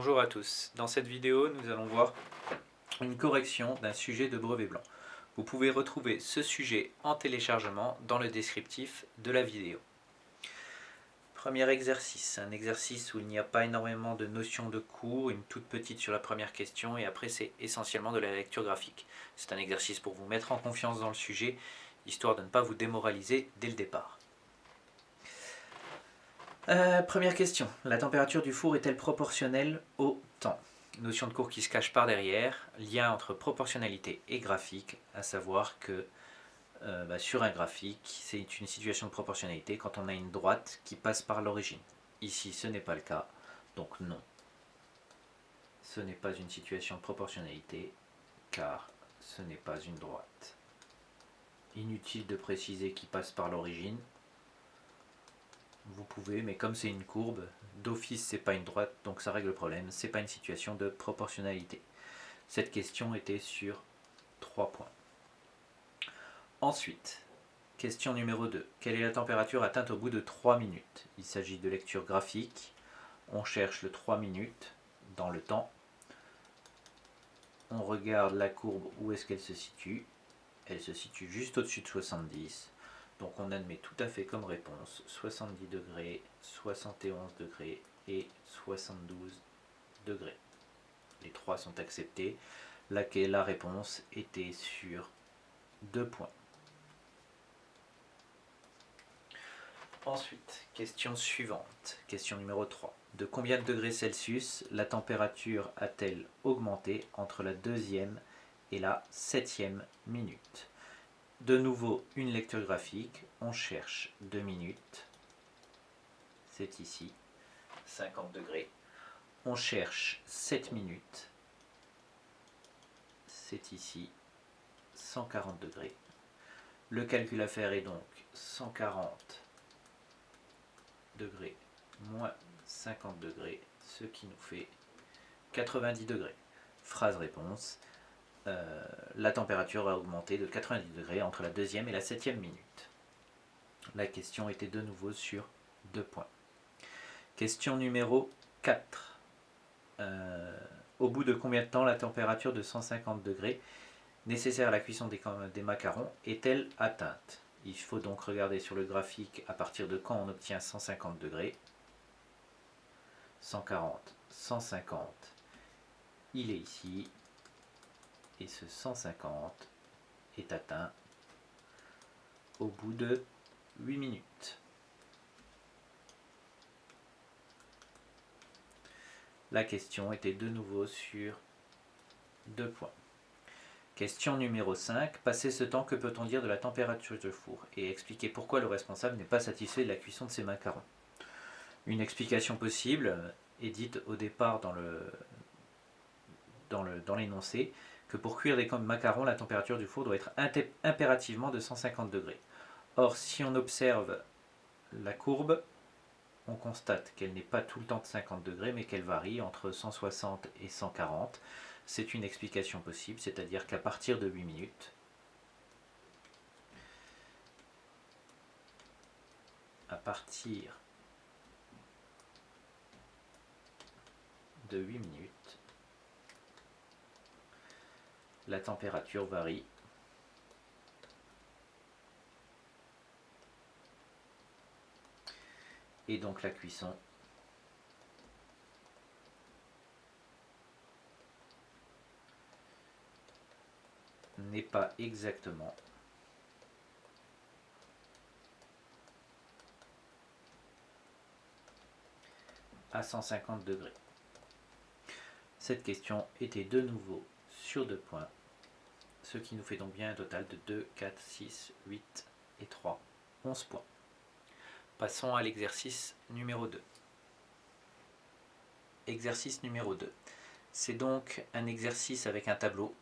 Bonjour à tous, dans cette vidéo nous allons voir une correction d'un sujet de brevet blanc. Vous pouvez retrouver ce sujet en téléchargement dans le descriptif de la vidéo. Premier exercice, un exercice où il n'y a pas énormément de notions de cours, une toute petite sur la première question et après c'est essentiellement de la lecture graphique. C'est un exercice pour vous mettre en confiance dans le sujet, histoire de ne pas vous démoraliser dès le départ. Première question, la température du four est-elle proportionnelle au temps? Notion de cours qui se cache par derrière, lien entre proportionnalité et graphique, à savoir que sur un graphique, c'est une situation de proportionnalité quand on a une droite qui passe par l'origine. Ici, ce n'est pas le cas, donc non. Ce n'est pas une situation de proportionnalité, car ce n'est pas une droite. Inutile de préciser qui passe par l'origine. Vous pouvez, mais comme c'est une courbe, d'office c'est pas une droite, donc ça règle le problème, c'est pas une situation de proportionnalité. Cette question était sur 3 points. Ensuite, question numéro 2. Quelle est la température atteinte au bout de 3 minutes? Il s'agit de lecture graphique. On cherche le 3 minutes dans le temps. On regarde la courbe, où est-ce qu'elle se situe? Elle se situe juste au-dessus de 70. Donc on admet tout à fait comme réponse 70 degrés, 71 degrés et 72 degrés. Les trois sont acceptés. La réponse était sur 2 points. Ensuite, question suivante, question numéro 3. De combien de degrés Celsius la température a-t-elle augmenté entre la 2e et la 7e minute? De nouveau, une lecture graphique, on cherche 2 minutes, c'est ici, 50 degrés. On cherche 7 minutes, c'est ici, 140 degrés. Le calcul à faire est donc 140 degrés moins 50 degrés, ce qui nous fait 90 degrés. Phrase réponse, la température a augmenté de 90 degrés entre la 2e et la 7e minute. La question était de nouveau sur 2 points. Question numéro 4. Au bout de combien de temps la température de 150 degrés nécessaire à la cuisson des macarons est-elle atteinte? Il faut donc regarder sur le graphique à partir de quand on obtient 150 degrés. 140, 150, il est ici, et ce 150 est atteint au bout de 8 minutes. La question était de nouveau sur 2 points. Question numéro 5. Passé ce temps, que peut-on dire de la température du four? Et expliquer pourquoi le responsable n'est pas satisfait de la cuisson de ses macarons. Une explication possible est dite au départ dans l'énoncé que pour cuire des macarons, la température du four doit être impérativement de 150 degrés. Or, si on observe la courbe, on constate qu'elle n'est pas tout le temps de 50 degrés, mais qu'elle varie entre 160 et 140. C'est une explication possible, c'est-à-dire qu'à partir de 8 minutes, la température varie et donc la cuisson n'est pas exactement à 150 degrés. Cette question était de nouveau sur 2 points, ce qui nous fait donc bien un total de 2, 4, 6, 8 et 3, 11 points. Passons à l'exercice numéro 2. Exercice numéro 2. C'est donc un exercice avec un tableau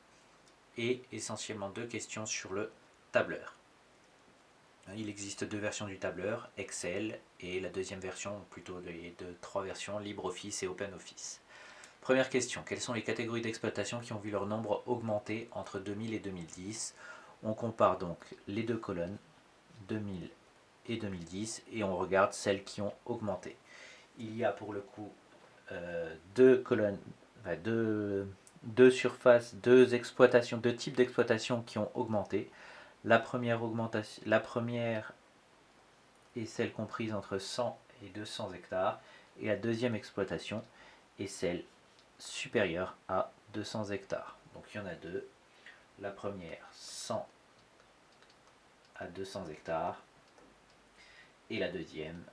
et essentiellement 2 questions sur le tableur. Il existe 2 versions du tableur, Excel et la deuxième version, plutôt de 3 versions, LibreOffice et OpenOffice. Première question, quelles sont les catégories d'exploitation qui ont vu leur nombre augmenter entre 2000 et 2010? On compare donc les 2 colonnes, 2000 et 2010, et on regarde celles qui ont augmenté. Il y a pour le coup deux colonnes, enfin, deux surfaces, deux exploitations, deux types d'exploitations qui ont augmenté. La première est celle comprise entre 100 et 200 hectares, et la deuxième exploitation est celle supérieure à 200 hectares. Donc il y en a deux. La première, 100 à 200 hectares, et la deuxième,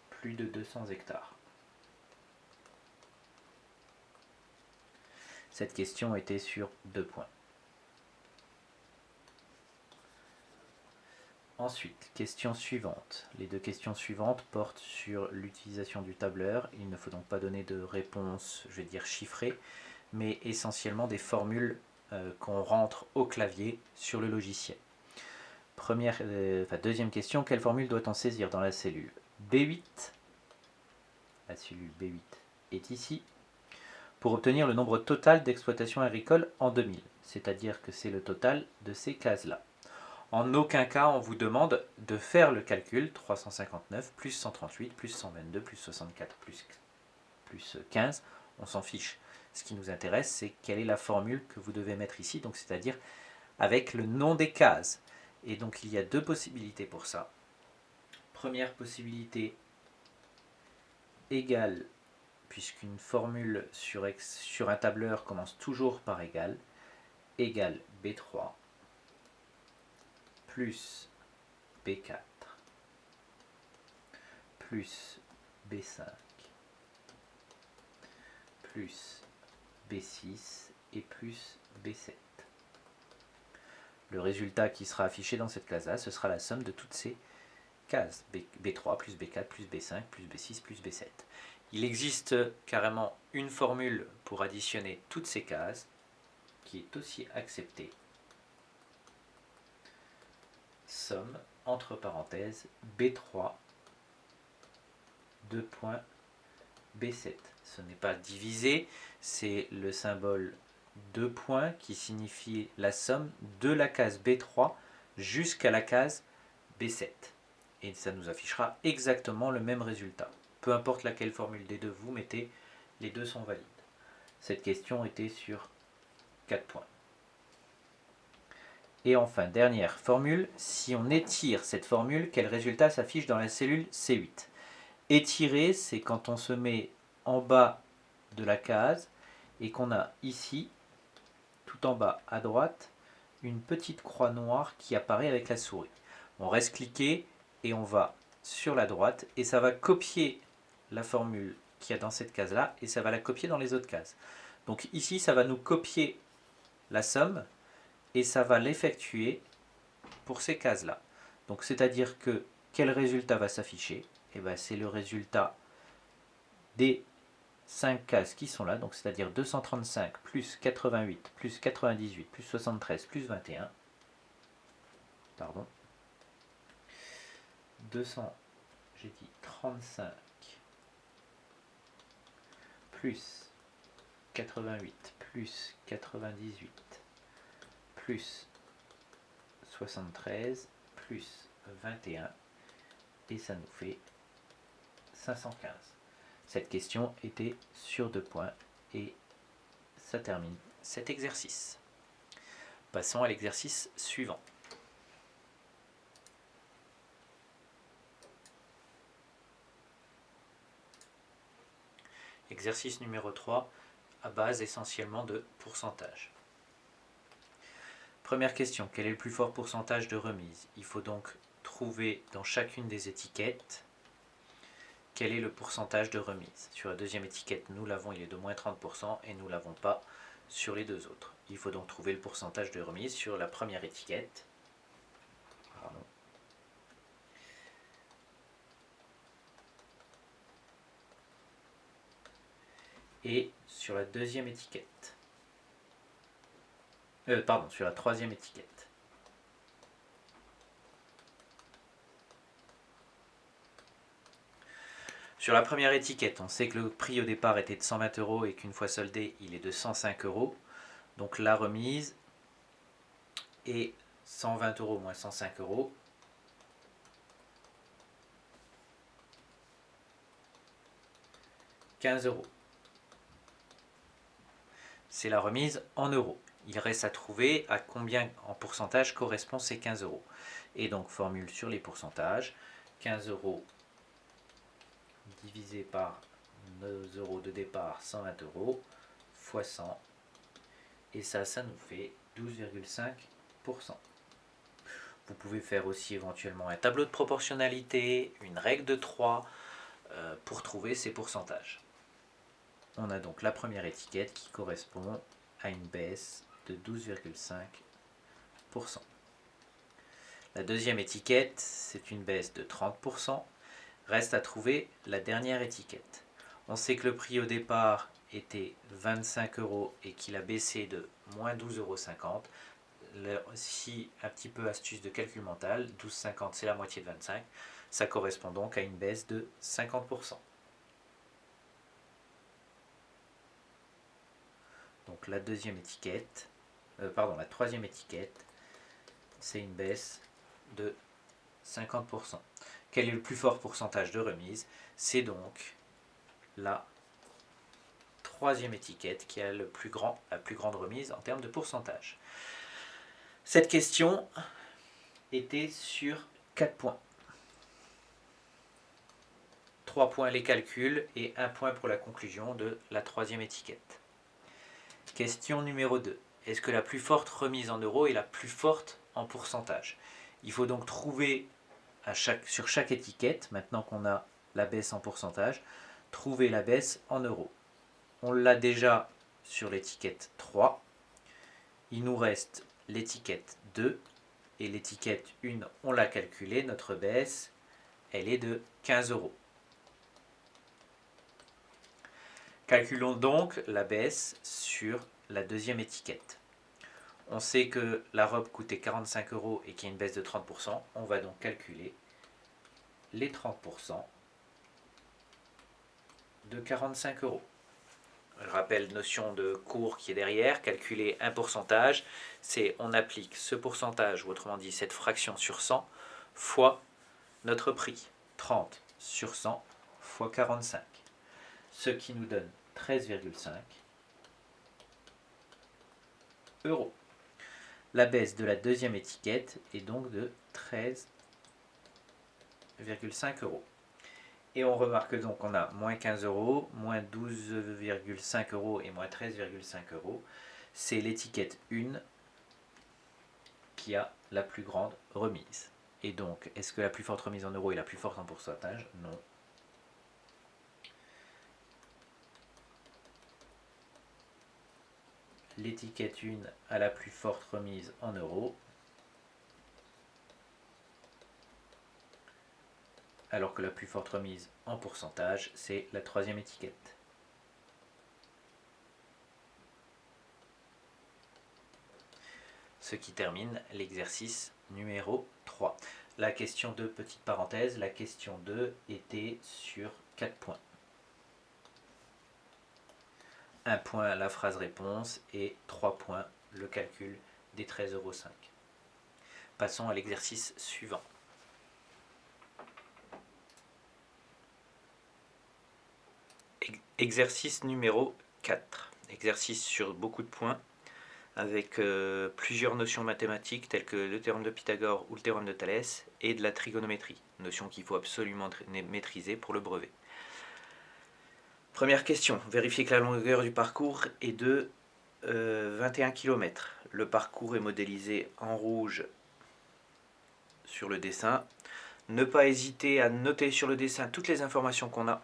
plus de 200 hectares. Cette question était sur 2 points. Ensuite, question suivante. Les deux questions suivantes portent sur l'utilisation du tableur. Il ne faut donc pas donner de réponse, je vais dire chiffrée, mais essentiellement des formules qu'on rentre au clavier sur le logiciel. Deuxième question, quelle formule doit-on saisir dans la cellule B8? La cellule B8 est ici. Pour obtenir le nombre total d'exploitations agricoles en 2000, c'est-à-dire que c'est le total de ces cases-là. En aucun cas, on vous demande de faire le calcul 359 plus 138 plus 122 plus 64 plus 15. On s'en fiche. Ce qui nous intéresse, c'est quelle est la formule que vous devez mettre ici, donc c'est-à-dire avec le nom des cases. Et donc il y a deux possibilités pour ça. Première possibilité, égal, puisqu'une formule sur un tableur commence toujours par égal, égale B3 plus B4 plus B5 plus B6 et plus B7. Le résultat qui sera affiché dans cette case-là, ce sera la somme de toutes ces cases. B3 plus B4 plus B5 plus B6 plus B7. Il existe carrément une formule pour additionner toutes ces cases qui est aussi acceptée. Somme, entre parenthèses, B3, 2 points, B7. Ce n'est pas divisé, c'est le symbole 2 points qui signifie la somme de la case B3 jusqu'à la case B7. Et ça nous affichera exactement le même résultat. Peu importe laquelle formule des deux vous mettez, les deux sont valides. Cette question était sur 4 points. Et enfin, dernière formule, si on étire cette formule, quel résultat s'affiche dans la cellule C8? Étirer, c'est quand on se met en bas de la case et qu'on a ici, tout en bas à droite, une petite croix noire qui apparaît avec la souris. On reste cliqué et on va sur la droite et ça va copier la formule qu'il y a dans cette case-là et ça va la copier dans les autres cases. Donc ici, ça va nous copier la somme et ça va l'effectuer pour ces cases-là. Donc c'est-à-dire que quel résultat va s'afficher? Eh bien, c'est le résultat des 5 cases qui sont là, donc c'est-à-dire 235 plus 88 plus 98 plus 73 plus 21. Pardon. 35 plus 88 plus 98 plus 73 plus 21 et ça nous fait 515. Cette question était sur 2 points et ça termine cet exercice. Passons à l'exercice suivant. Exercice numéro 3, à base essentiellement de pourcentage. Première question, quel est le plus fort pourcentage de remise? Il faut donc trouver dans chacune des étiquettes quel est le pourcentage de remise. Sur la deuxième étiquette, nous l'avons, il est de moins 30% et nous ne l'avons pas sur les deux autres. Il faut donc trouver le pourcentage de remise sur la première étiquette. Pardon. Et sur la deuxième étiquette. Sur la troisième étiquette. Sur la première étiquette, on sait que le prix au départ était de 120 € et qu'une fois soldé, il est de 105 €. Donc la remise est 120 € moins 105 €. 15 euros. C'est la remise en euros. Il reste à trouver à combien en pourcentage correspond ces 15 euros. Et donc, formule sur les pourcentages. 15 euros divisé par nos euros de départ, 120 euros, fois 100. Et ça nous fait 12,5%. Vous pouvez faire aussi éventuellement un tableau de proportionnalité, une règle de 3 pour trouver ces pourcentages. On a donc la première étiquette qui correspond à une baisse de 12,5%. La deuxième étiquette, c'est une baisse de 30%. Reste à trouver la dernière étiquette. On sait que le prix au départ était 25 euros et qu'il a baissé de moins 12,50 euros. Si un petit peu astuce de calcul mental, 12,50 c'est la moitié de 25, ça correspond donc à une baisse de 50%. Donc la troisième étiquette, c'est une baisse de 50%. Quel est le plus fort pourcentage de remise? C'est donc la troisième étiquette qui a la plus grande remise en termes de pourcentage. Cette question était sur 4 points. 3 points les calculs et 1 point pour la conclusion de la troisième étiquette. Question numéro 2. Est-ce que la plus forte remise en euros est la plus forte en pourcentage? Il faut donc trouver sur chaque étiquette, maintenant qu'on a la baisse en pourcentage, trouver la baisse en euros. On l'a déjà sur l'étiquette 3. Il nous reste l'étiquette 2 et l'étiquette 1, on l'a calculée, notre baisse, elle est de 15 euros. Calculons donc la baisse sur la deuxième étiquette. On sait que la robe coûtait 45 euros et qu'il y a une baisse de 30%. On va donc calculer les 30% de 45 euros. Je rappelle notion de cours qui est derrière. Calculer un pourcentage, c'est on applique ce pourcentage, ou autrement dit cette fraction sur 100, fois notre prix. 30 sur 100 fois 45. Ce qui nous donne 13,5 euros. La baisse de la deuxième étiquette est donc de 13,5 euros. Et on remarque donc qu'on a moins 15 euros, moins 12,5 euros et moins 13,5 euros. C'est l'étiquette 1 qui a la plus grande remise. Et donc, est-ce que la plus forte remise en euros est la plus forte en pourcentage? Non. L'étiquette 1 a la plus forte remise en euros, alors que la plus forte remise en pourcentage, c'est la troisième étiquette. Ce qui termine l'exercice numéro 3. La question 2, petite parenthèse, la question 2 était sur 4 points. 1 point la phrase réponse et 3 points le calcul des 13,5 euros. Passons à l'exercice suivant. Exercice numéro 4. Exercice sur beaucoup de points avec plusieurs notions mathématiques telles que le théorème de Pythagore ou le théorème de Thalès et de la trigonométrie, notion qu'il faut absolument maîtriser pour le brevet. Première question, vérifiez que la longueur du parcours est de 21 km. Le parcours est modélisé en rouge sur le dessin. Ne pas hésiter à noter sur le dessin toutes les informations qu'on a.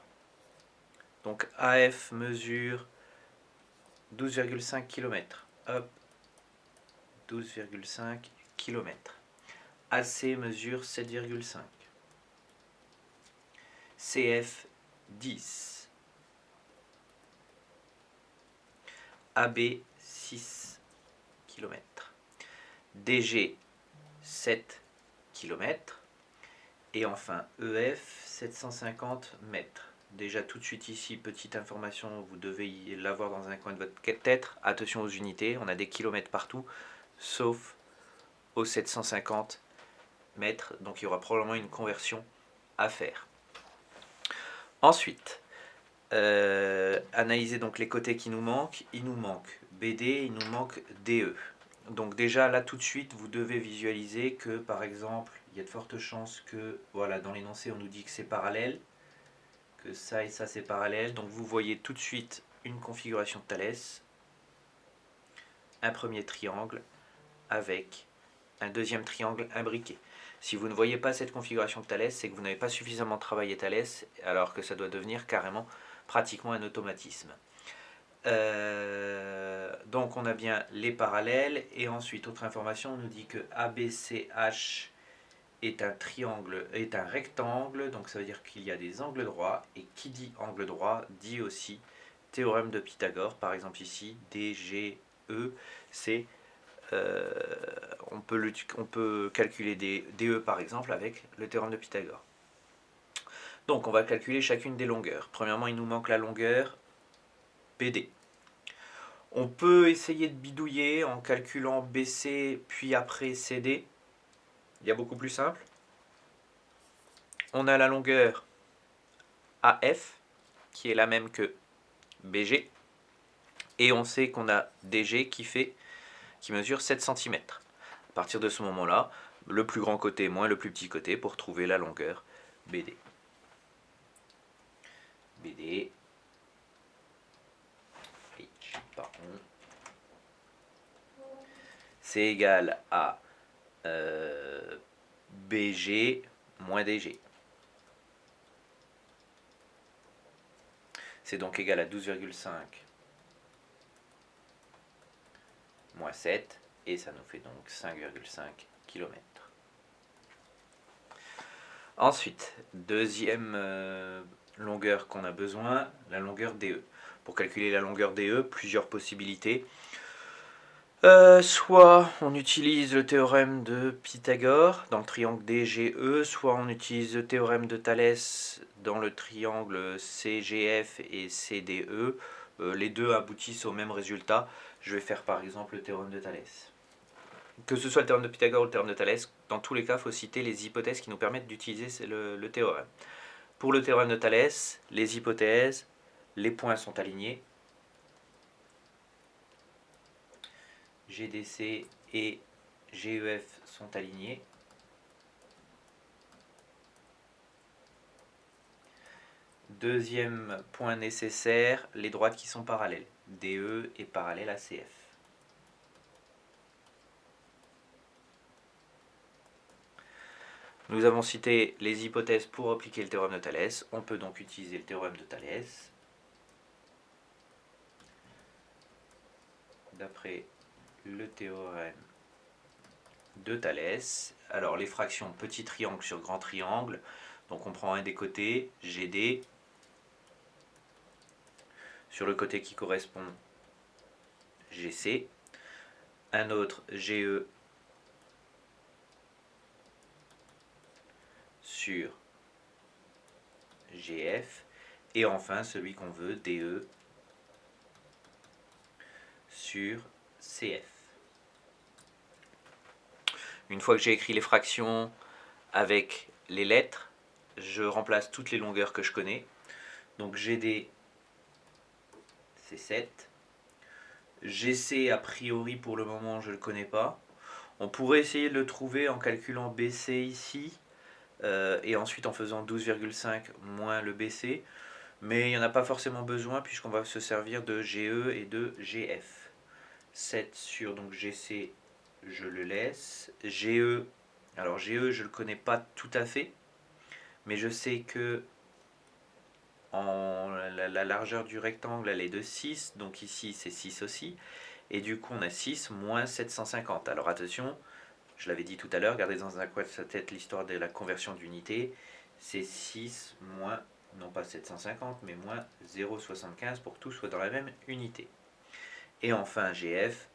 Donc AF mesure 12,5 km. Hop, 12,5 km. AC mesure 7,5. CF 10. AB 6 km. DG 7 km. Et enfin EF 750 mètres. Déjà tout de suite ici, petite information, vous devez l'avoir dans un coin de votre tête. Attention aux unités, on a des kilomètres partout, sauf aux 750 mètres. Donc il y aura probablement une conversion à faire. Ensuite, analyser donc les côtés qui nous manquent. Il nous manque BD, il nous manque DE. Donc déjà là tout de suite vous devez visualiser que par exemple il y a de fortes chances que voilà dans l'énoncé on nous dit que c'est parallèle, que ça et ça c'est parallèle. Donc vous voyez tout de suite une configuration de Thalès, un premier triangle avec un deuxième triangle imbriqué. Si vous ne voyez pas cette configuration de Thalès, c'est que vous n'avez pas suffisamment travaillé Thalès, alors que ça doit devenir carrément pratiquement un automatisme. Donc on a bien les parallèles, et ensuite autre information, on nous dit que ABCH est un triangle, est un rectangle, donc ça veut dire qu'il y a des angles droits, et qui dit angle droit dit aussi théorème de Pythagore. Par exemple ici DGE, c'est on peut calculer des DE par exemple avec le théorème de Pythagore. Donc on va calculer chacune des longueurs. Premièrement, il nous manque la longueur BD. On peut essayer de bidouiller en calculant BC puis après CD. Il y a beaucoup plus simple. On a la longueur AF qui est la même que BG. Et on sait qu'on a DG qui mesure 7 cm. À partir de ce moment-là, le plus grand côté moins le plus petit côté pour trouver la longueur BD. BD, c'est égal à BG moins DG. C'est donc égal à 12,5 moins 7, et ça nous fait donc 5,5 km. Ensuite, deuxième longueur qu'on a besoin, la longueur DE. Pour calculer la longueur DE, plusieurs possibilités. Soit on utilise le théorème de Pythagore dans le triangle DGE, soit on utilise le théorème de Thalès dans le triangle CGF et CDE. Les deux aboutissent au même résultat. Je vais faire par exemple le théorème de Thalès. Que ce soit le théorème de Pythagore ou le théorème de Thalès, dans tous les cas, il faut citer les hypothèses qui nous permettent d'utiliser le théorème. Pour le théorème de Thalès, les hypothèses, les points sont alignés. GDC et GEF sont alignés. Deuxième point nécessaire, les droites qui sont parallèles. DE est parallèle à CF. Nous avons cité les hypothèses pour appliquer le théorème de Thalès. On peut donc utiliser le théorème de Thalès. D'après le théorème de Thalès, alors les fractions petit triangle sur grand triangle, donc on prend un des côtés, GD, sur le côté qui correspond, GC, un autre GE sur GF, et enfin celui qu'on veut, DE sur CF. Une fois que j'ai écrit les fractions avec les lettres, je remplace toutes les longueurs que je connais. Donc GD, c'est 7. GC, a priori, pour le moment, je ne le connais pas. On pourrait essayer de le trouver en calculant BC ici, et ensuite en faisant 12,5 moins le BC. Mais il n'y en a pas forcément besoin, puisqu'on va se servir de GE et de GF. 7 sur donc GC, je le laisse. GE, alors GE, je ne le connais pas tout à fait, mais je sais que la largeur du rectangle elle est de 6, donc ici c'est 6 aussi, et du coup on a 6 moins 750. Alors attention, je l'avais dit tout à l'heure, gardez dans un coin de sa tête l'histoire de la conversion d'unité, c'est 6 moins, non pas 750, mais moins 0,75 pour que tout soit dans la même unité. Et enfin GF,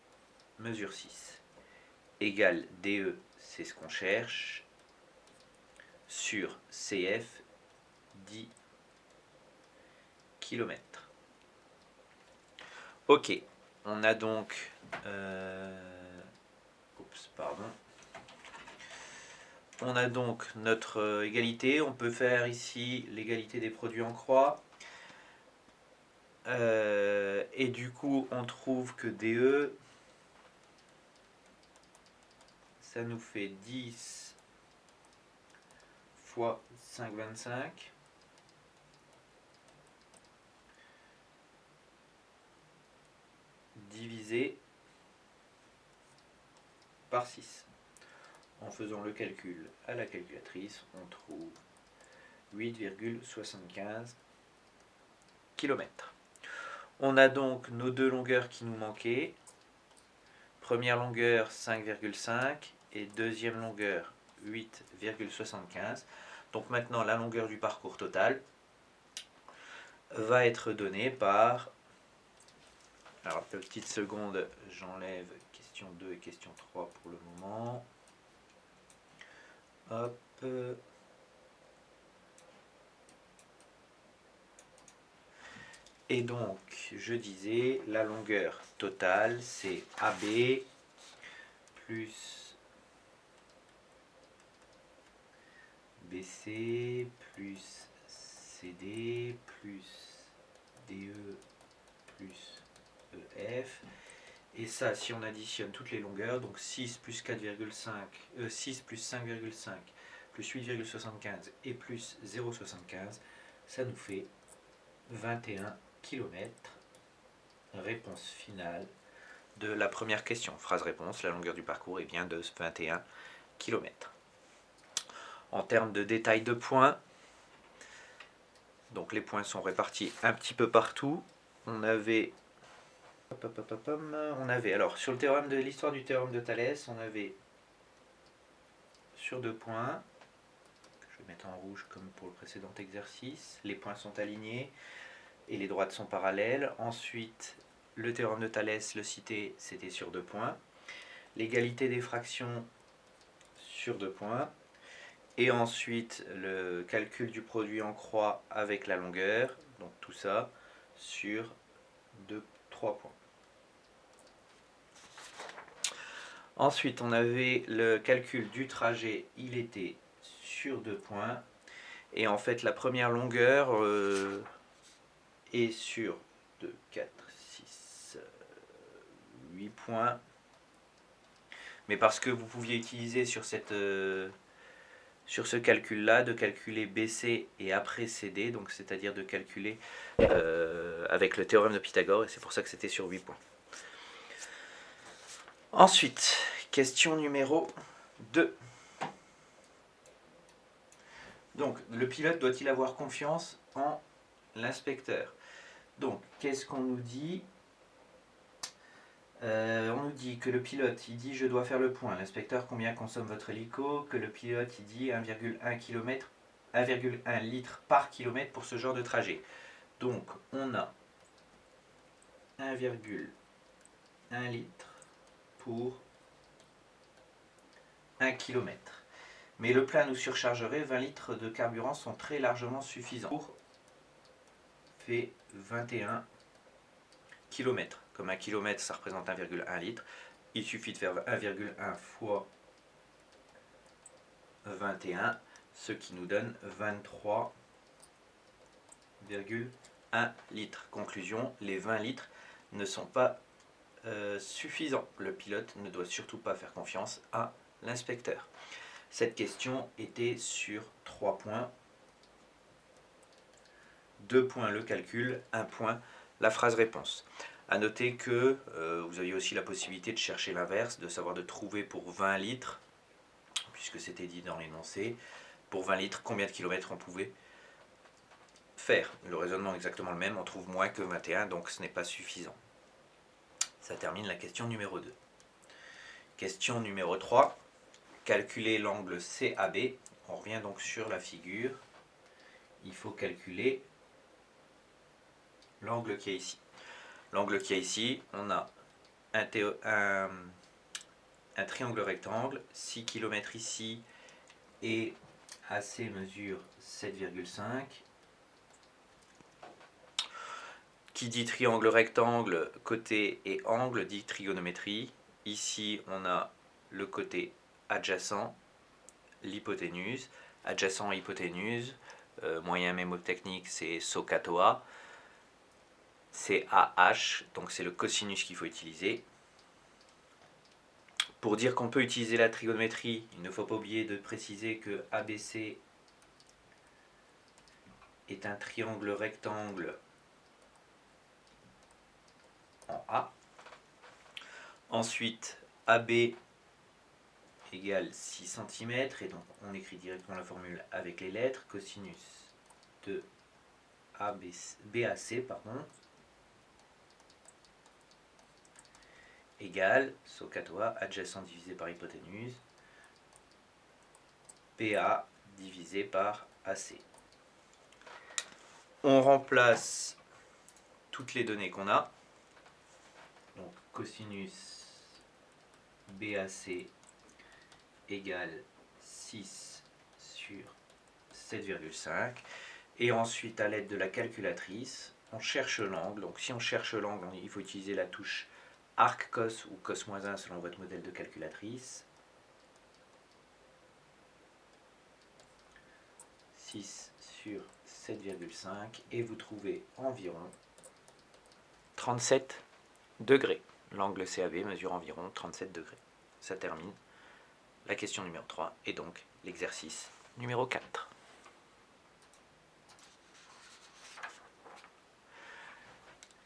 mesure 6, égale DE, c'est ce qu'on cherche, sur CF, 10 km. Ok, on a donc on a donc notre égalité. On peut faire ici l'égalité des produits en croix. Et du coup, on trouve que DE, ça nous fait 10 fois 5,25 divisé par 6. En faisant le calcul à la calculatrice, on trouve 8,75 km. On a donc nos deux longueurs qui nous manquaient. Première longueur 5,5 et deuxième longueur 8,75. Donc maintenant la longueur du parcours total va être donnée par... Alors petite seconde, j'enlève question 2 et question 3 pour le moment. Hop. Et donc, je disais, la longueur totale, c'est AB plus BC plus CD plus DE plus EF. Et ça, si on additionne toutes les longueurs, donc 6 plus 4,5, 6 plus 5,5 plus 8,75 et plus 0,75, ça nous fait 21 km. Réponse finale de la première question. Phrase-réponse, la longueur du parcours est bien de 21 km. En termes de détail de points, donc les points sont répartis un petit peu partout. On avait alors sur le théorème de l'histoire du théorème de Thalès, on avait sur 2 points, que je vais mettre en rouge comme pour le précédent exercice, les points sont alignés et les droites sont parallèles. Ensuite, le théorème de Thalès, le citait, c'était sur 2 points. L'égalité des fractions sur 2 points. Et ensuite, le calcul du produit en croix avec la longueur. Donc tout ça sur 3 points. Ensuite, on avait le calcul du trajet. Il était sur 2 points. Et en fait, la première longueur est sur 2, 4, 6, 8 points. Mais parce que vous pouviez utiliser sur ce calcul-là, de calculer BC et après CD, donc c'est-à-dire de calculer avec le théorème de Pythagore, et c'est pour ça que c'était sur 8 points. Ensuite, question numéro 2. Donc, le pilote doit-il avoir confiance en l'inspecteur? Donc, qu'est-ce qu'on nous dit? On nous dit que le pilote, il dit je dois faire le point. L'inspecteur, combien consomme votre hélico? Que le pilote, il dit 1,1 km, 1,1 litre par kilomètre pour ce genre de trajet. Donc, on a 1,1 litre pour 1 km. Mais le plein nous surchargerait, 20 litres de carburant sont très largement suffisants. Pour fait 21 km. Comme 1 km, ça représente 1,1 litre. Il suffit de faire 1,1 fois 21, ce qui nous donne 23,1 litres. Conclusion, les 20 litres ne sont pas suffisants. Le pilote ne doit surtout pas faire confiance à l'inspecteur. Cette question était sur 3 points. 2 points le calcul, 1 point la phrase réponse. A noter que vous aviez aussi la possibilité de chercher l'inverse, de savoir de trouver pour 20 litres, puisque c'était dit dans l'énoncé, pour 20 litres, combien de kilomètres on pouvait faire. Le raisonnement est exactement le même, on trouve moins que 21, donc ce n'est pas suffisant. Ça termine la question numéro 2. Question numéro 3, calculer l'angle CAB. On revient donc sur la figure. Il faut calculer l'angle qui est ici. L'angle qui est ici, on a un triangle rectangle, 6 km ici, et AC mesure 7,5. Qui dit triangle rectangle, côté et angle, dit trigonométrie. Ici, on a le côté adjacent, l'hypoténuse. Adjacent et hypoténuse, moyen mémotechnique, c'est SOHCAHTOA. c'est AH, donc c'est le cosinus qu'il faut utiliser. Pour dire qu'on peut utiliser la trigonométrie, il ne faut pas oublier de préciser que ABC est un triangle rectangle en A. Ensuite, AB égale 6 cm, et donc on écrit directement la formule avec les lettres, cosinus de BAC, égale, SOHCAHTOA, adjacent divisé par hypoténuse, PA divisé par AC. On remplace toutes les données qu'on a. Donc cosinus BAC égale 6 sur 7,5. Et ensuite, à l'aide de la calculatrice, on cherche l'angle. Donc si on cherche l'angle, il faut utiliser la touche arc cos ou cos-1 selon votre modèle de calculatrice. 6 sur 7,5 et vous trouvez environ 37 degrés. L'angle CAB mesure environ 37 degrés. Ça termine la question numéro 3 et donc l'exercice numéro 4.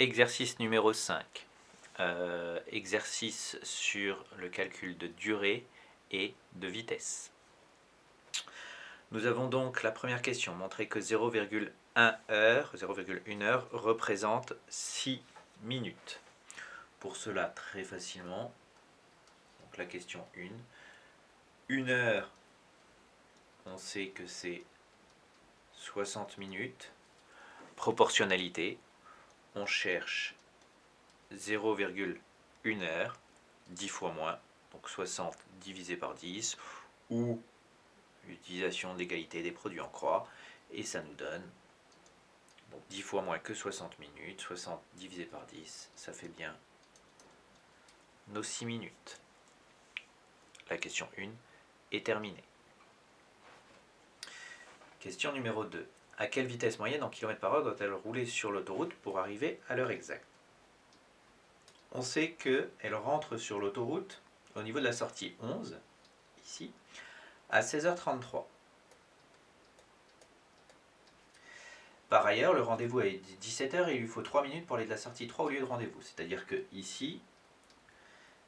Exercice numéro 5. Exercice sur le calcul de durée et de vitesse. Nous avons donc la première question, montrer que 0,1 heure représente 6 minutes. Pour cela, très facilement, donc la question 1. 1 heure, on sait que c'est 60 minutes. Proportionnalité, on cherche 0,1 heure, 10 fois moins, donc 60 divisé par 10, ou utilisation d'égalité des produits en croix, et ça nous donne donc 10 fois moins que 60 minutes, 60 divisé par 10, ça fait bien nos 6 minutes. La question 1 est terminée. Question numéro 2. À quelle vitesse moyenne en km par heure doit-elle rouler sur l'autoroute pour arriver à l'heure exacte? On sait qu'elle rentre sur l'autoroute au niveau de la sortie 11, ici, à 16h33. Par ailleurs, le rendez-vous est 17h et il lui faut 3 minutes pour aller de la sortie 3 au lieu de rendez-vous. C'est-à-dire que ici,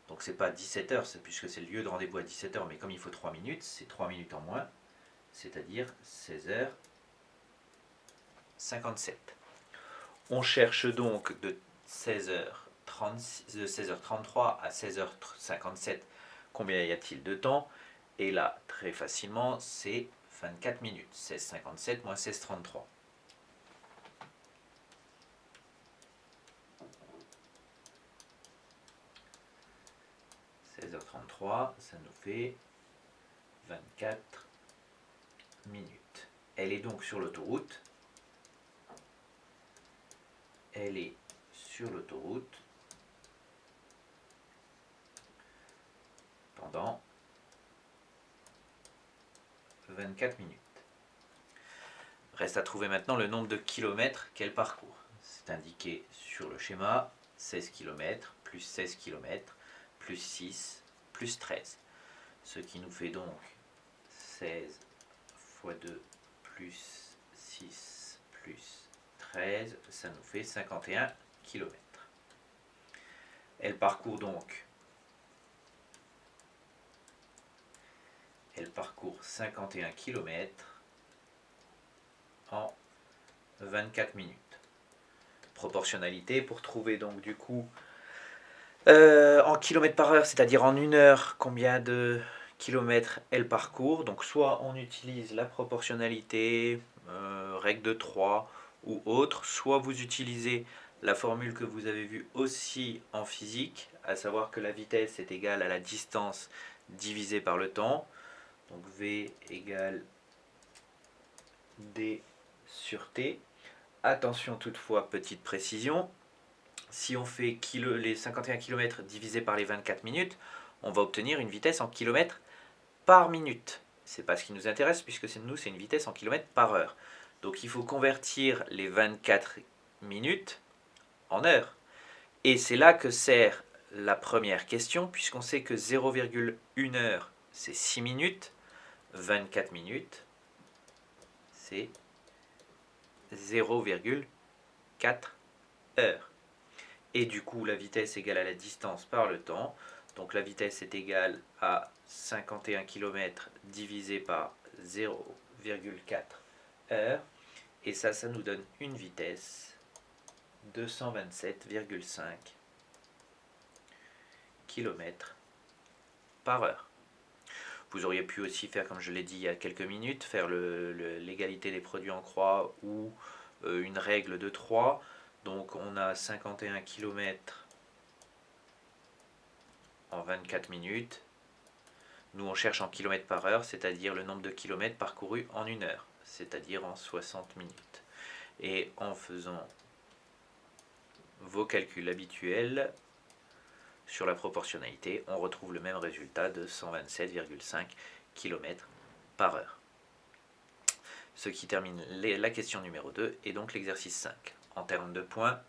donc c'est pas 17h, puisque c'est le lieu de rendez-vous à 17h, mais comme il faut 3 minutes, c'est 3 minutes en moins, c'est-à-dire 16h57. On cherche donc de 16h33 à 16h57 combien y a-t-il de temps, et là, très facilement, c'est 24 minutes. 16h57 moins 16h33. 16h33, ça nous fait 24 minutes. Elle est donc sur l'autoroute. Elle est sur l'autoroute pendant 24 minutes. Reste à trouver maintenant le nombre de kilomètres qu'elle parcourt. C'est indiqué sur le schéma, 16 km, plus 16 km, plus 6, plus 13. Ce qui nous fait donc 16 fois 2, plus 6, plus 13, ça nous fait 51 km. Elle parcourt donc 51 km en 24 minutes. Proportionnalité, pour trouver donc du coup en kilomètres par heure, c'est-à-dire en 1 heure, combien de kilomètres elle parcourt. Donc soit on utilise la proportionnalité, règle de 3 ou autre, soit vous utilisez la formule que vous avez vue aussi en physique, à savoir que la vitesse est égale à la distance divisée par le temps. Donc V égale D sur T. Attention toutefois, petite précision, si on fait les 51 km divisé par les 24 minutes, on va obtenir une vitesse en kilomètres par minute. C'est pas ce qui nous intéresse puisque c'est une vitesse en kilomètres par heure. Donc il faut convertir les 24 minutes en heures. Et c'est là que sert la première question, puisqu'on sait que 0,1 heure, c'est 6 minutes, 24 minutes, c'est 0,4 heures. Et du coup, la vitesse égale à la distance par le temps. Donc la vitesse est égale à 51 km divisé par 0,4 heures. Et ça nous donne une vitesse de 127,5 km par heure. Vous auriez pu aussi faire, comme je l'ai dit il y a quelques minutes, faire l'égalité des produits en croix ou une règle de 3. Donc on a 51 km en 24 minutes. Nous on cherche en kilomètres par heure, c'est-à-dire le nombre de kilomètres parcourus en une heure, c'est-à-dire en 60 minutes. Et en faisant vos calculs habituels sur la proportionnalité, on retrouve le même résultat de 127,5 km par heure. Ce qui termine la question numéro 2 et donc l'exercice 5. En termes de points,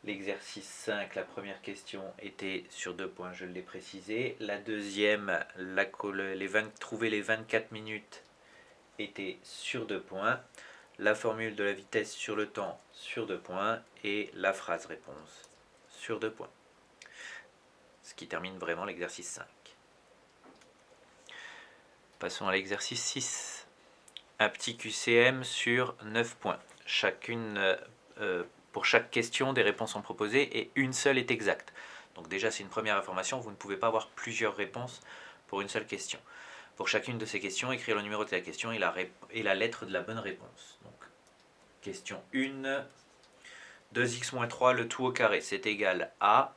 l'exercice 5, la première question était sur 2 points, je l'ai précisé. La deuxième, trouver les 24 minutes, était sur 2 points. La formule de la vitesse sur le temps sur 2 points et la phrase réponse sur 2 points. Ce qui termine vraiment l'exercice 5. Passons à l'exercice 6. Un petit QCM sur 9 points. Pour chaque question, des réponses sont proposées et une seule est exacte. Donc déjà, c'est une première information, vous ne pouvez pas avoir plusieurs réponses pour une seule question. Pour chacune de ces questions, écrire le numéro de la question et la lettre de la bonne réponse. Donc, question 1, 2x-3, le tout au carré, c'est égal à...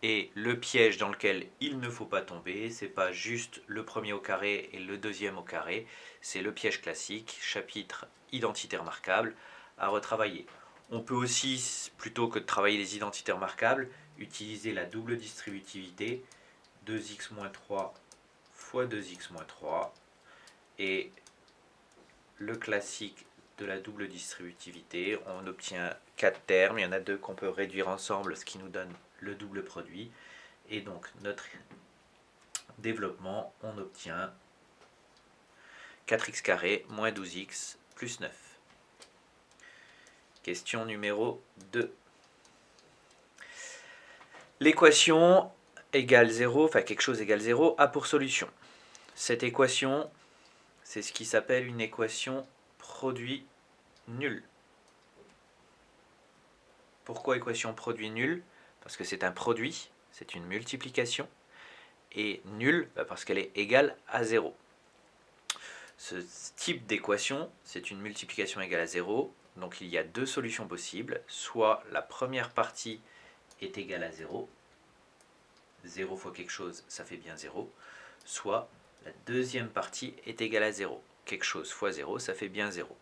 Et le piège dans lequel il ne faut pas tomber, c'est pas juste le premier au carré et le deuxième au carré, c'est le piège classique, chapitre identité remarquable, à retravailler. On peut aussi, plutôt que de travailler les identités remarquables, utiliser la double distributivité, 2x-3 fois 2x-3, et le classique de la double distributivité, on obtient 4 termes, il y en a 2 qu'on peut réduire ensemble, ce qui nous donne le double produit, et donc notre développement, on obtient 4x carré moins 12x plus 9. Question numéro 2. L'équation égale 0, enfin quelque chose égale 0, a pour solution. Cette équation, c'est ce qui s'appelle une équation produit nul. Pourquoi équation produit nul? Parce que c'est un produit, c'est une multiplication, et nul parce qu'elle est égale à 0. Ce type d'équation, c'est une multiplication égale à 0, donc il y a 2 solutions possibles, soit la première partie est égale à 0, 0 fois quelque chose, ça fait bien 0, soit la deuxième partie est égale à 0, quelque chose fois 0, ça fait bien 0.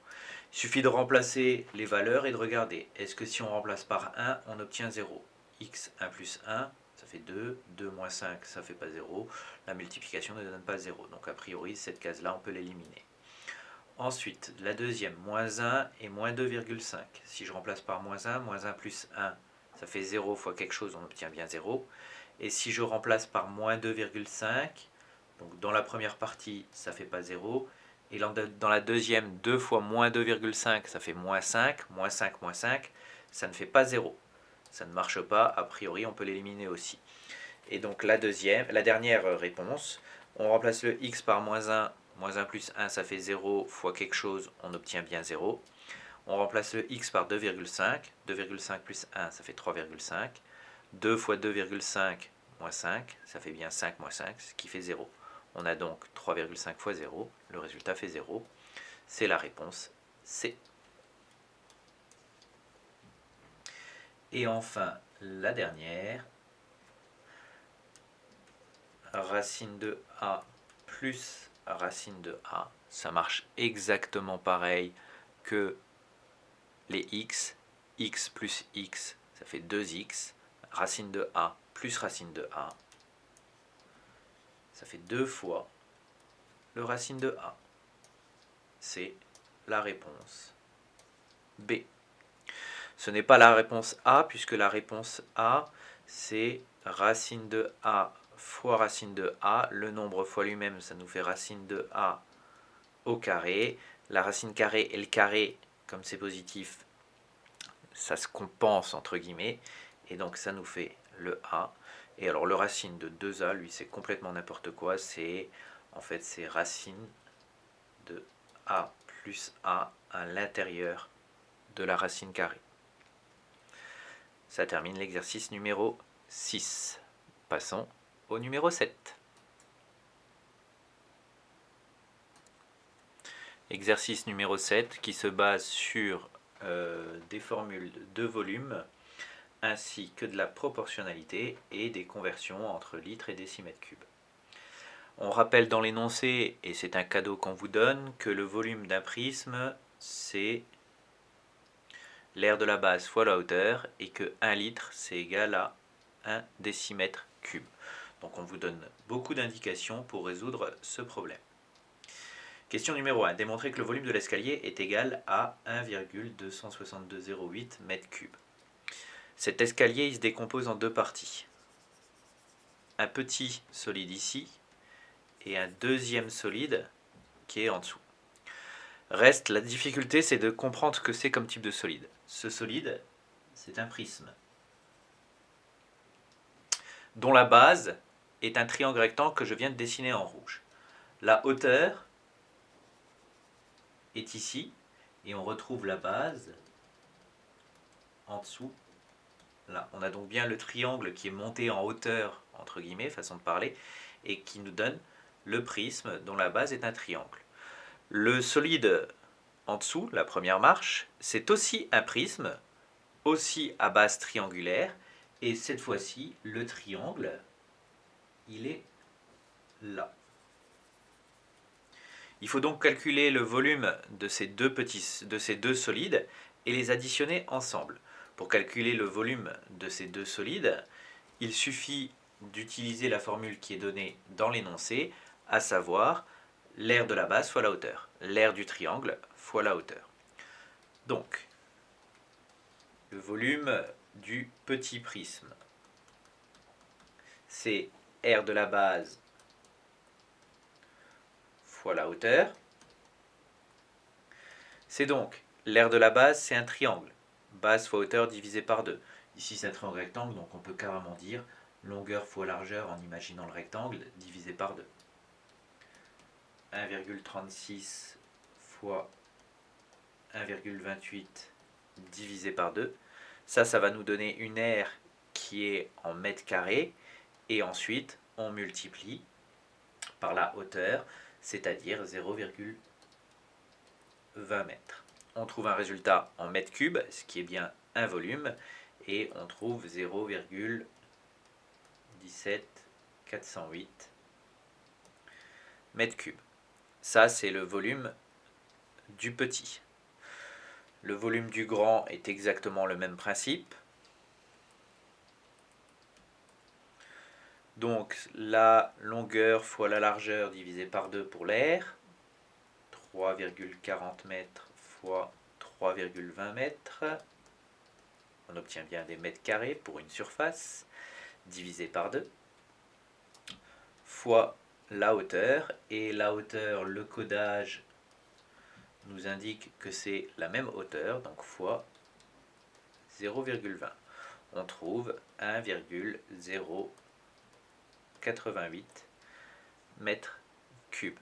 Il suffit de remplacer les valeurs et de regarder, est-ce que si on remplace par 1, on obtient 0? X 1 plus 1, ça fait 2, 2 moins 5, ça fait pas 0, la multiplication ne donne pas 0, donc a priori cette case-là on peut l'éliminer. Ensuite, la deuxième, moins 1 et moins 2,5. Si je remplace par moins 1 plus 1, ça fait 0 fois quelque chose, on obtient bien 0. Et si je remplace par moins 2,5, donc dans la première partie, ça fait pas 0. Et dans la deuxième, 2 fois moins 2,5, ça fait moins 5, moins 5, moins 5, ça ne fait pas 0. Ça ne marche pas, a priori on peut l'éliminer aussi. Et donc la dernière réponse, on remplace le x par moins 1 plus 1, ça fait 0 fois quelque chose, on obtient bien 0. On remplace le x par 2,5, 2,5 plus 1, ça fait 3,5. 2 fois 2,5 moins 5, ça fait bien 5 moins 5, ce qui fait 0. On a donc 3,5 fois 0, le résultat fait 0. C'est la réponse C. Et enfin, la dernière, racine de A plus racine de A, ça marche exactement pareil que les x. X plus x, ça fait 2x. Racine de A plus racine de A, ça fait 2 fois le racine de A. C'est la réponse B. Ce n'est pas la réponse A, puisque la réponse A, c'est racine de A fois racine de A. Le nombre fois lui-même, ça nous fait racine de A au carré. La racine carrée et le carré, comme c'est positif, ça se compense entre guillemets. Et donc ça nous fait le A. Et alors le racine de 2A, lui, c'est complètement n'importe quoi. C'est racine de A plus A à l'intérieur de la racine carrée. Ça termine l'exercice numéro 6. Passons au numéro 7. Exercice numéro 7 qui se base sur des formules de volume ainsi que de la proportionnalité et des conversions entre litres et décimètres cubes. On rappelle dans l'énoncé, et c'est un cadeau qu'on vous donne, que le volume d'un prisme, c'est l'aire de la base fois la hauteur, et que 1 litre, c'est égal à 1 décimètre cube. Donc on vous donne beaucoup d'indications pour résoudre ce problème. Question numéro 1. Démontrer que le volume de l'escalier est égal à 1,26208 m3. Cet escalier, il se décompose en deux parties. Un petit solide ici, et un deuxième solide qui est en dessous. Reste la difficulté, c'est de comprendre ce que c'est comme type de solide. Ce solide, c'est un prisme, dont la base est un triangle rectangle que je viens de dessiner en rouge. La hauteur est ici, et on retrouve la base en dessous. Là, on a donc bien le triangle qui est monté en hauteur, entre guillemets, façon de parler, et qui nous donne le prisme dont la base est un triangle. Le solide en dessous, la première marche, c'est aussi un prisme, aussi à base triangulaire, et cette fois-ci, le triangle, il est là. Il faut donc calculer le volume de ces deux solides et les additionner ensemble. Pour calculer le volume de ces deux solides, il suffit d'utiliser la formule qui est donnée dans l'énoncé, à savoir l'aire de la base fois la hauteur, l'aire du triangle fois la hauteur. Donc, le volume du petit prisme, c'est aire de la base fois la hauteur. C'est donc, l'aire de la base, c'est un triangle. Base fois hauteur divisé par 2. Ici, c'est un triangle rectangle, donc on peut carrément dire longueur fois largeur en imaginant le rectangle divisé par 2. 1,36 fois 1,28 divisé par 2. Ça va nous donner une aire qui est en mètres carrés. Et ensuite, on multiplie par la hauteur, c'est-à-dire 0,20 mètres. On trouve un résultat en mètres cubes, ce qui est bien un volume, et on trouve 0,17408 mètres cubes. Ça, c'est le volume du petit. Le volume du grand est exactement le même principe. Donc la longueur fois la largeur divisé par 2 pour l'aire, 3,40 mètres fois 3,20 mètres. On obtient bien des mètres carrés pour une surface, divisé par 2, fois la hauteur. Et la hauteur, le codage nous indique que c'est la même hauteur, donc fois 0,20. On trouve 1,088 mètres cubes.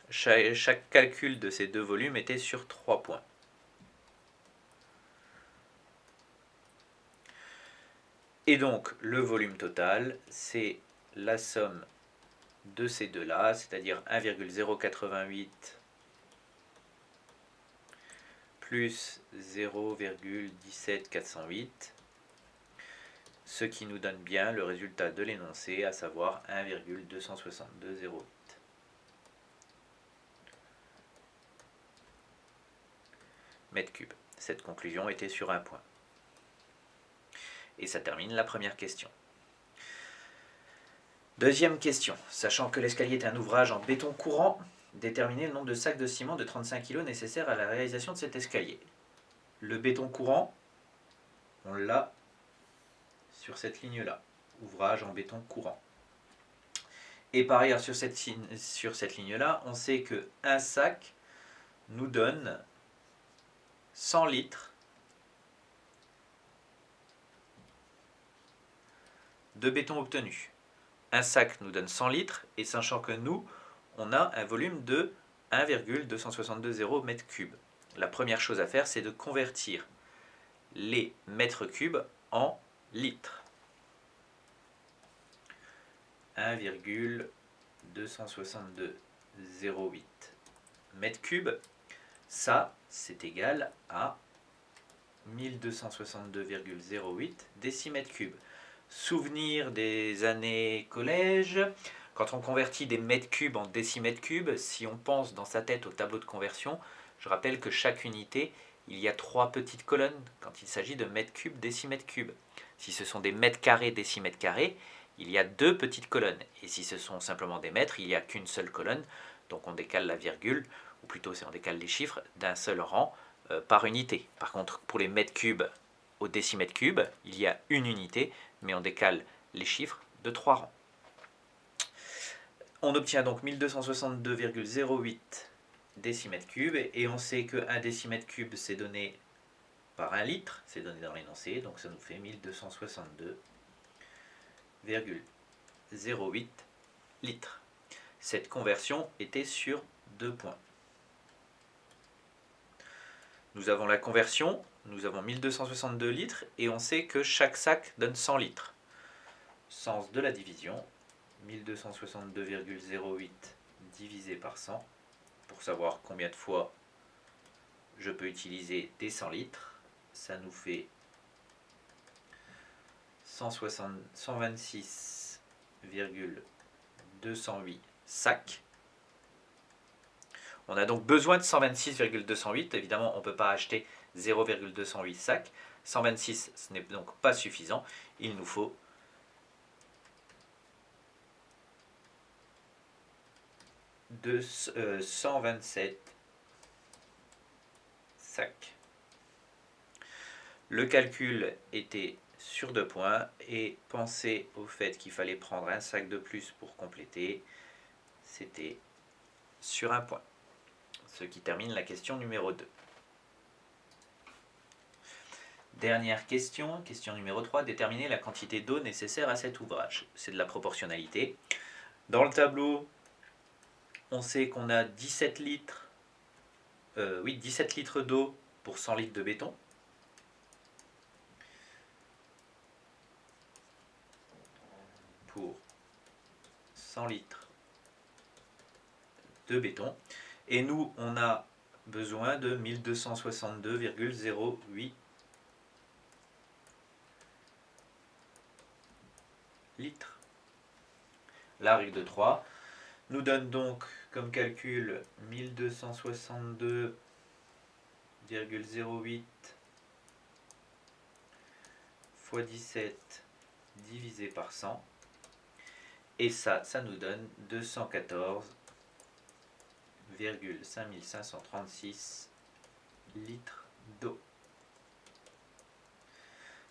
Chaque calcul de ces deux volumes était sur 3 points. Et donc, le volume total, c'est la somme de ces deux-là, c'est-à-dire 1,088 plus 0,17408, ce qui nous donne bien le résultat de l'énoncé, à savoir 1,26208 mètres cubes. Cette conclusion était sur un point. Et ça termine la première question. Deuxième question. Sachant que l'escalier est un ouvrage en béton courant, déterminez le nombre de sacs de ciment de 35 kg nécessaires à la réalisation de cet escalier. Le béton courant, on l'a sur cette ligne-là, ouvrage en béton courant. Et par ailleurs, sur cette ligne-là, on sait qu'un sac nous donne 100 litres de béton obtenu. Un sac nous donne 100 litres, et sachant que nous, on a un volume de 1,2620 m3. La première chose à faire, c'est de convertir les mètres cubes en litres. 1,2620,8 mètres cubes, ça c'est égal à 1262,08 décimètres cubes. Souvenir des années collège, quand on convertit des mètres cubes en décimètres cubes, si on pense dans sa tête au tableau de conversion, je rappelle que chaque unité, il y a 3 petites colonnes quand il s'agit de mètres cubes, décimètres cubes. Si ce sont des mètres carrés, décimètres carrés, il y a 2 petites colonnes. Et si ce sont simplement des mètres, il n'y a qu'une seule colonne. Donc on décale la virgule, ou plutôt on décale les chiffres d'un seul rang par unité. Par contre, pour les mètres cubes au décimètre cube, il y a une unité, mais on décale les chiffres de 3 rangs. On obtient donc 1262,08 décimètres cubes, et on sait qu'un décimètre cube c'est donné par 1 litre, c'est donné dans l'énoncé, donc ça nous fait 1262,08 litres. Cette conversion était sur 2 points. Nous avons la conversion, nous avons 1262 litres, et on sait que chaque sac donne 100 litres. Sens de la division, 1262,08 divisé par 100, pour savoir combien de fois je peux utiliser des 100 litres. Ça nous fait 126,208 sacs. On a donc besoin de 126,208. Évidemment, on ne peut pas acheter 0,208 sacs. 126, ce n'est donc pas suffisant. Il nous faut 127 sacs. Le calcul était sur 2 points, et pensez au fait qu'il fallait prendre un sac de plus pour compléter. C'était sur 1 point. Ce qui termine la question numéro 2. Dernière question, question numéro 3. Déterminer la quantité d'eau nécessaire à cet ouvrage. C'est de la proportionnalité. Dans le tableau, on sait qu'on a 17 litres, 17 litres d'eau pour 100 litres de béton. Pour 100 litres de béton. Et nous, on a besoin de 1262,08 litres. La règle de 3 nous donne donc comme calcul 1262,08 fois 17 divisé par 100. Et ça nous donne 214,5536 litres d'eau.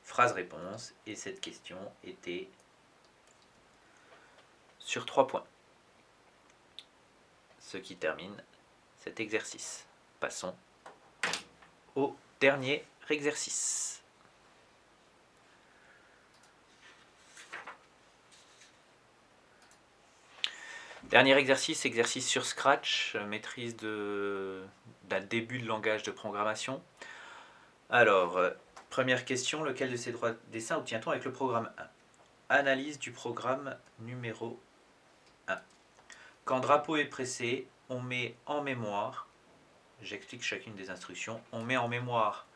Phrase-réponse, et cette question était sur 3 points. Ce qui termine cet exercice. Passons au dernier exercice. Dernier exercice, exercice sur Scratch, maîtrise d'un début de langage de programmation. Alors, première question, lequel de ces 3 dessins obtient-on avec le programme 1 ? Analyse du programme numéro 1. Quand drapeau est pressé, on met en mémoire, j'explique chacune des instructions, on met en mémoire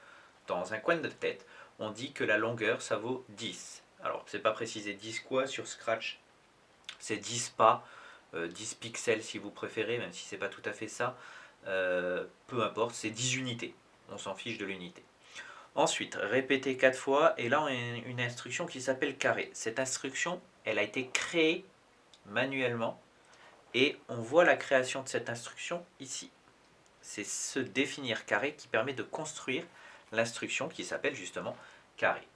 dans un coin de tête, on dit que la longueur ça vaut 10. Alors, c'est pas précisé 10 quoi sur Scratch, c'est 10 pas. 10 pixels si vous préférez, même si c'est pas tout à fait ça, peu importe, c'est 10 unités, on s'en fiche de l'unité. Ensuite, répéter 4 fois, et là on a une instruction qui s'appelle carré. Cette instruction, elle a été créée manuellement, et on voit la création de cette instruction ici. C'est ce définir carré qui permet de construire l'instruction qui s'appelle justement carré.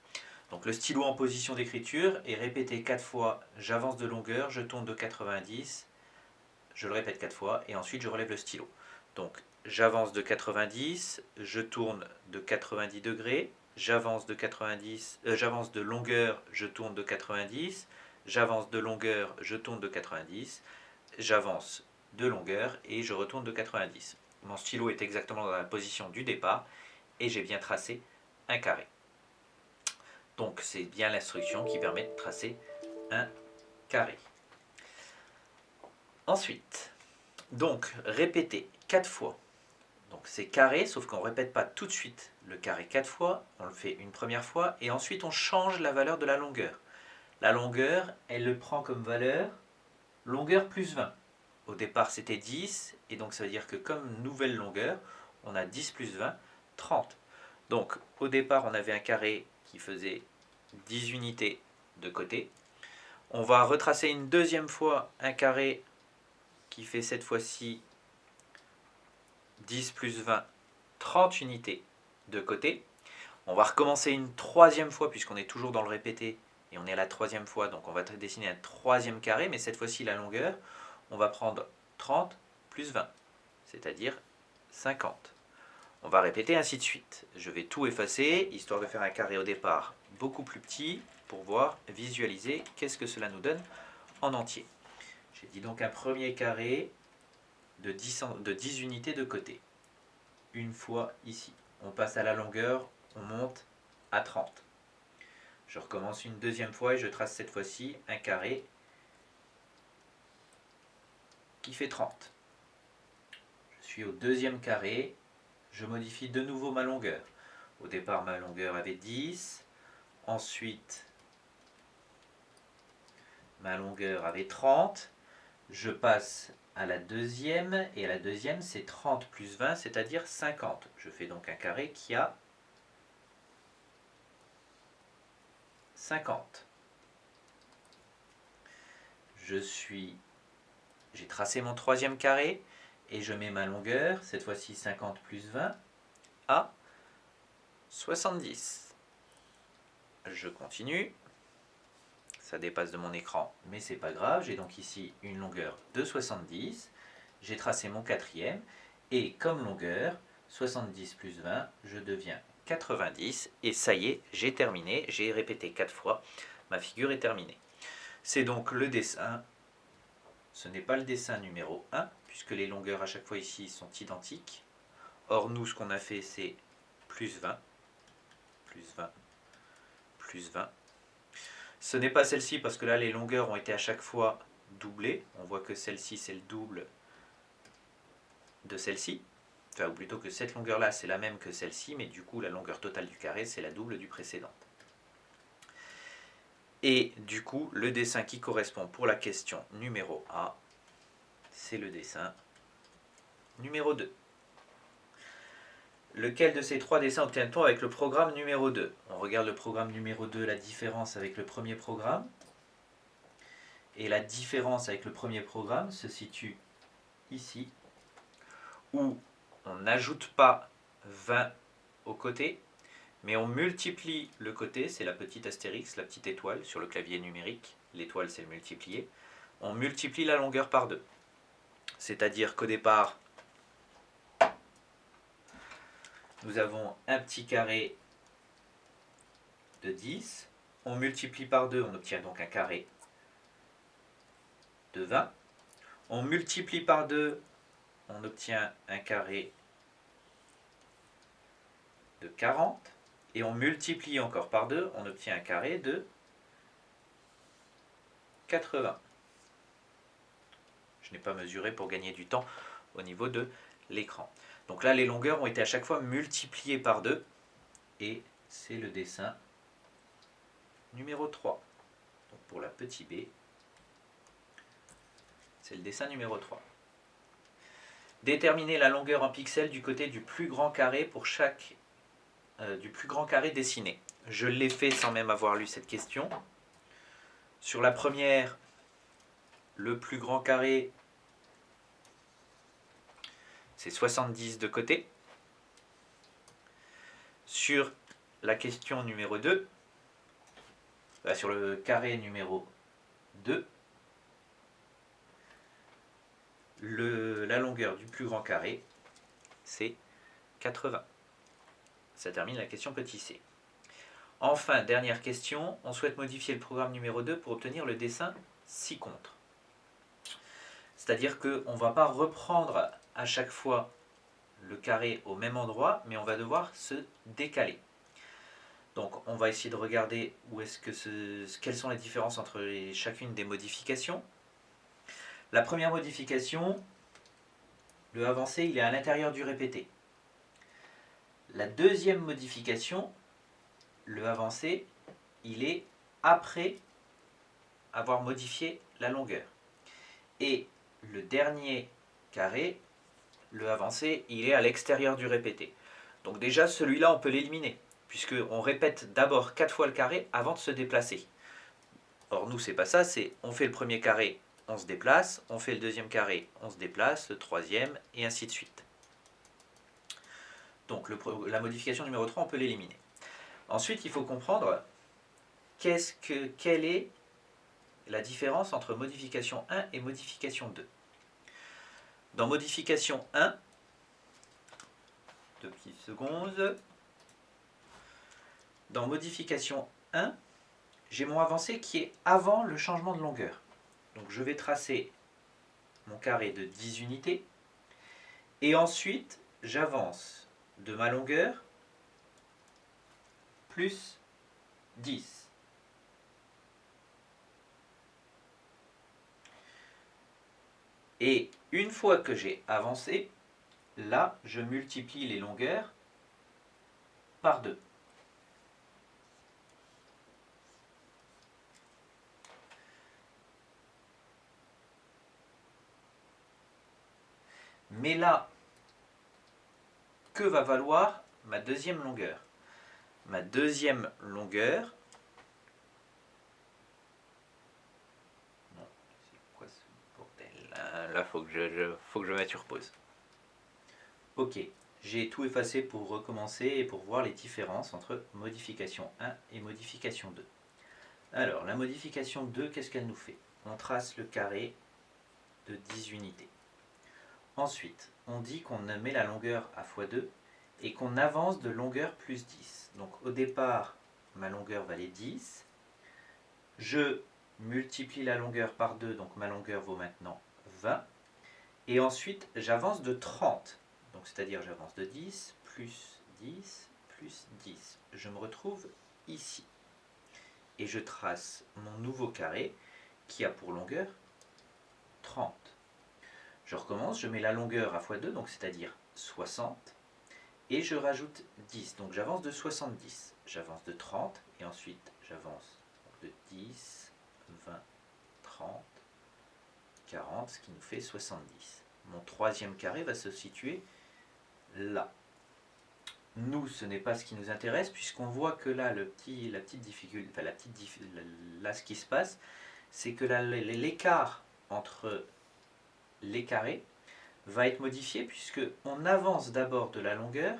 Donc le stylo en position d'écriture est répété 4 fois, j'avance de longueur, je tourne de 90, je le répète 4 fois, et ensuite je relève le stylo. Donc j'avance de 90, je tourne de 90 degrés, j'avance de longueur, je tourne de 90, j'avance de longueur, je tourne de 90, j'avance de longueur et je retourne de 90. Mon stylo est exactement dans la position du départ et j'ai bien tracé un carré. Donc c'est bien l'instruction qui permet de tracer un carré. Ensuite, donc répéter 4 fois. Donc c'est carré, sauf qu'on ne répète pas tout de suite le carré 4 fois, on le fait une première fois et ensuite on change la valeur de la longueur. La longueur, elle le prend comme valeur longueur plus 20. Au départ c'était 10 et donc ça veut dire que comme nouvelle longueur, on a 10 plus 20, 30. Donc au départ on avait un carré qui faisait 10 unités de côté. On va retracer une deuxième fois un carré qui fait cette fois-ci 10 plus 20, 30 unités de côté. On va recommencer une troisième fois puisqu'on est toujours dans le répété et on est à la troisième fois, donc on va dessiner un troisième carré, mais cette fois-ci la longueur, on va prendre 30 plus 20, c'est-à-dire 50. On va répéter ainsi de suite. Je vais tout effacer, histoire de faire un carré au départ beaucoup plus petit, pour voir, visualiser qu'est-ce que cela nous donne en entier. J'ai dit donc un premier carré de 10 unités de côté. Une fois ici. On passe à la longueur, on monte à 30. Je recommence une deuxième fois et je trace cette fois-ci un carré qui fait 30. Je suis au deuxième carré, je modifie de nouveau ma longueur. Au départ, ma longueur avait 10, ensuite ma longueur avait 30, je passe à la deuxième, et à la deuxième c'est 30 plus 20, c'est-à-dire 50. Je fais donc un carré qui a 50. J'ai tracé mon troisième carré, et je mets ma longueur, cette fois-ci 50 plus 20, à 70. Je continue. Ça dépasse de mon écran, mais c'est pas grave. J'ai donc ici une longueur de 70. J'ai tracé mon quatrième. Et comme longueur, 70 plus 20, je deviens 90. Et ça y est, j'ai terminé. J'ai répété 4 fois. Ma figure est terminée. C'est donc le dessin. Ce n'est pas le dessin numéro 1, puisque les longueurs à chaque fois ici sont identiques. Or, nous, ce qu'on a fait, c'est plus 20, plus 20, plus 20. Ce n'est pas celle-ci parce que là les longueurs ont été à chaque fois doublées. On voit que celle-ci c'est le double de celle-ci. Enfin, ou plutôt que cette longueur-là c'est la même que celle-ci, mais du coup la longueur totale du carré c'est la double du précédent. Et du coup le dessin qui correspond pour la question numéro A, c'est le dessin numéro 2. Lequel de ces trois dessins obtient-on avec le programme numéro 2 ? On regarde le programme numéro 2, la différence avec le premier programme. Et la différence avec le premier programme se situe ici, où on n'ajoute pas 20 au côté, mais on multiplie le côté, c'est la petite astérix, la petite étoile sur le clavier numérique. L'étoile, c'est le multiplié. On multiplie la longueur par 2. C'est-à-dire qu'au départ, nous avons un petit carré de 10. On multiplie par 2, on obtient donc un carré de 20. On multiplie par 2, on obtient un carré de 40. Et on multiplie encore par 2, on obtient un carré de 80. Je n'ai pas mesuré pour gagner du temps au niveau de l'écran. Donc là, les longueurs ont été à chaque fois multipliées par 2. Et c'est le dessin numéro 3. Donc pour la petite b, c'est le dessin numéro 3. Déterminer la longueur en pixels du côté du plus grand carré pour chaque du plus grand carré dessiné. Je l'ai fait sans même avoir lu cette question. Sur la première, le plus grand carré, c'est 70 de côté. Sur la question numéro 2, sur le carré numéro 2, la longueur du plus grand carré, c'est 80. Ça termine la question petit c. Enfin, dernière question, on souhaite modifier le programme numéro 2 pour obtenir le dessin ci-contre. C'est-à-dire qu'on ne va pas reprendre à chaque fois le carré au même endroit, mais on va devoir se décaler. Donc on va essayer de regarder quelles sont les différences entre chacune des modifications. La première modification, le avancé, il est à l'intérieur du répété. La deuxième modification, le avancé, il est après avoir modifié la longueur. Et le dernier carré, le avancé, il est à l'extérieur du répété. Donc déjà, celui-là, on peut l'éliminer, puisqu'on répète d'abord 4 fois le carré avant de se déplacer. Or, nous, c'est pas ça, c'est on fait le premier carré, on se déplace, on fait le deuxième carré, on se déplace, le troisième, et ainsi de suite. Donc la modification numéro 3, on peut l'éliminer. Ensuite, il faut comprendre quelle est la différence entre modification 1 et modification 2. Dans modification 1, 2 petites secondes, dans modification 1, j'ai mon avancé qui est avant le changement de longueur. Donc je vais tracer mon carré de 10 unités, et ensuite j'avance de ma longueur plus 10. Et une fois que j'ai avancé, là, je multiplie les longueurs par 2. Mais là, que va valoir ma deuxième longueur? Ma deuxième longueur, non, c'est quoi ce bordel? Là, faut que je mette sur pause. Ok, j'ai tout effacé pour recommencer et pour voir les différences entre modification 1 et modification 2. Alors, la modification 2, qu'est-ce qu'elle nous fait? On trace le carré de 10 unités. Ensuite, on dit qu'on met la longueur à x2 et qu'on avance de longueur plus 10. Donc au départ, ma longueur valait 10. Je multiplie la longueur par 2, donc ma longueur vaut maintenant 20. Et ensuite, j'avance de 30. Donc c'est-à-dire j'avance de 10, plus 10, plus 10. Je me retrouve ici. Et je trace mon nouveau carré qui a pour longueur 30. Je recommence, je mets la longueur à x2, donc c'est-à-dire 60, et je rajoute 10, donc j'avance de 70, j'avance de 30, et ensuite j'avance de 10, 20, 30, 40, ce qui nous fait 70. Mon troisième carré va se situer là. Nous, ce n'est pas ce qui nous intéresse, puisqu'on voit que là, la petite difficulté, enfin, là, ce qui se passe, c'est que l'écart entre les carrés va être modifié puisque on avance d'abord de la longueur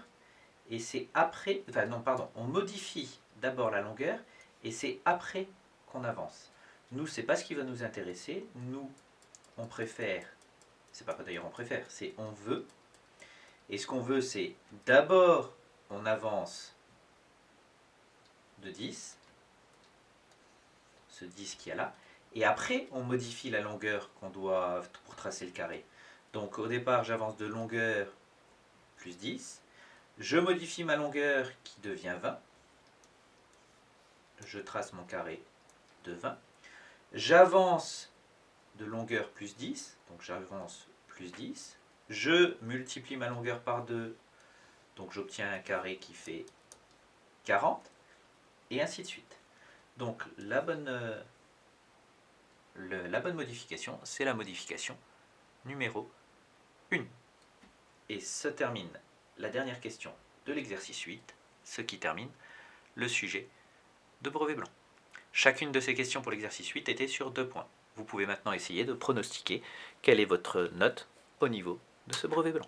et c'est après, enfin non pardon, on modifie d'abord la longueur et c'est après qu'on avance. Nous, c'est pas ce qui va nous intéresser. Nous, on préfère, c'est pas d'ailleurs on préfère, c'est on veut. Et ce qu'on veut, c'est d'abord on avance de 10, ce 10 qu'il y a là, et après on modifie la longueur qu'on doit pour tracer le carré. Donc au départ j'avance de longueur plus 10, je modifie ma longueur qui devient 20, je trace mon carré de 20, j'avance de longueur plus 10, donc j'avance plus 10, je multiplie ma longueur par 2, donc j'obtiens un carré qui fait 40, et ainsi de suite. Donc la bonne modification, c'est la modification numéro 1. Et se termine la dernière question de l'exercice 8, ce qui termine le sujet de brevet blanc. Chacune de ces questions pour l'exercice 8 était sur 2 points. Vous pouvez maintenant essayer de pronostiquer quelle est votre note au niveau de ce brevet blanc.